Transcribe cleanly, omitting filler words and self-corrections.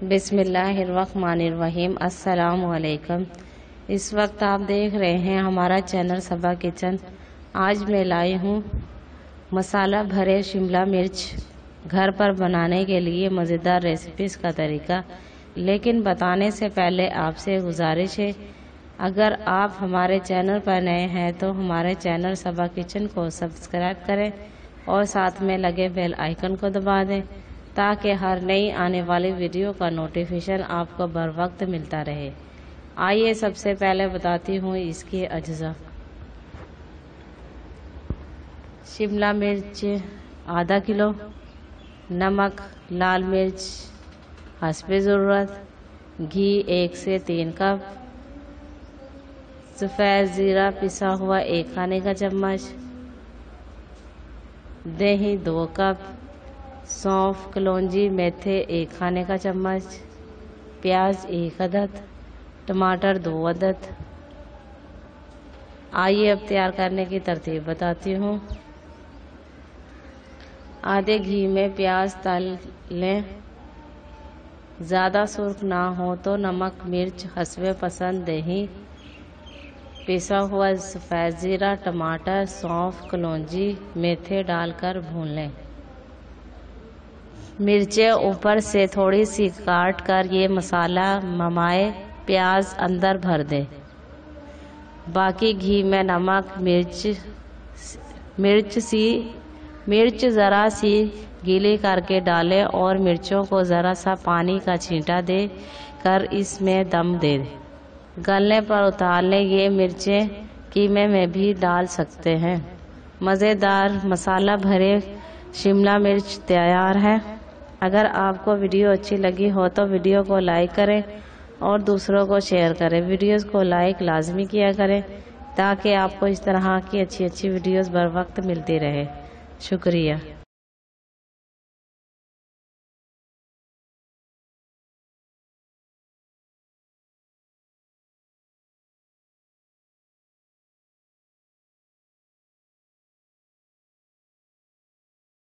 بسم اللہ الرحمن الرحیم۔ السلام علیکم۔ اس وقت آپ دیکھ رہے ہیں ہمارا چینل صبا کچن۔ آج میں لائی ہوں مسالہ بھرے شملہ مرچ گھر پر بنانے کے لیے مزیدار ریسیپیز کا طریقہ، لیکن بتانے سے پہلے آپ سے گزارش ہے، اگر آپ ہمارے چینل پر نئے ہیں تو ہمارے چینل صبا کچن کو سبسکرائب کریں اور ساتھ میں لگے بیل آئیکن کو دبا دیں تاکہ ہر نئی آنے والی ویڈیو کا نوٹیفیکیشن آپ کو بر وقت ملتا رہے۔ آئیے سب سے پہلے بتاتی ہوں اس کے اجزاء۔ شملہ مرچ آدھا کلو، نمک، لال مرچ حسب ضرورت، گھی 1 سے 3 کپ، سفید زیرہ پسا ہوا 1 کھانے کا چمچ، دہی 2 کپ، سونف، کلونجی، میتھے 1 کھانے کا چمچ، پیاز 1 عدد، ٹماٹر 2 عدد۔ آئیے اب تیار کرنے کی ترتیب بتاتی ہوں۔ آدھے گھی میں پیاز تل لیں، زیادہ سرخ نہ ہو تو نمک مرچ حسب پسند، دہی، پسا ہوا سفید زیرہ، ٹماٹر، سونف، کلونجی، میتھے ڈال کر بھون لیں۔ مرچیں اوپر سے تھوڑی سی کاٹ کر یہ مسالہ ممائے پیاز اندر بھر دیں۔ باقی گھی میں نمک مرچ ذرا سی گیلی کر کے ڈالیں اور مرچوں کو ذرا سا پانی کا چھینٹا دے کر اس میں دم دے دیں۔ گلنے پر اتار لیں۔ یہ مرچیں قیمے میں بھی ڈال سکتے ہیں۔ مزیدار مسالہ بھرے شملہ مرچ تیار ہے۔ اگر آپ کو ویڈیو اچھی لگی ہو تو ویڈیو کو لائک کریں اور دوسروں کو شیئر کریں۔ ویڈیوز کو لائک لازمی کیا کریں تاکہ آپ کو اس طرح کی اچھی ویڈیوز بر وقت ملتی رہے۔ شکریہ۔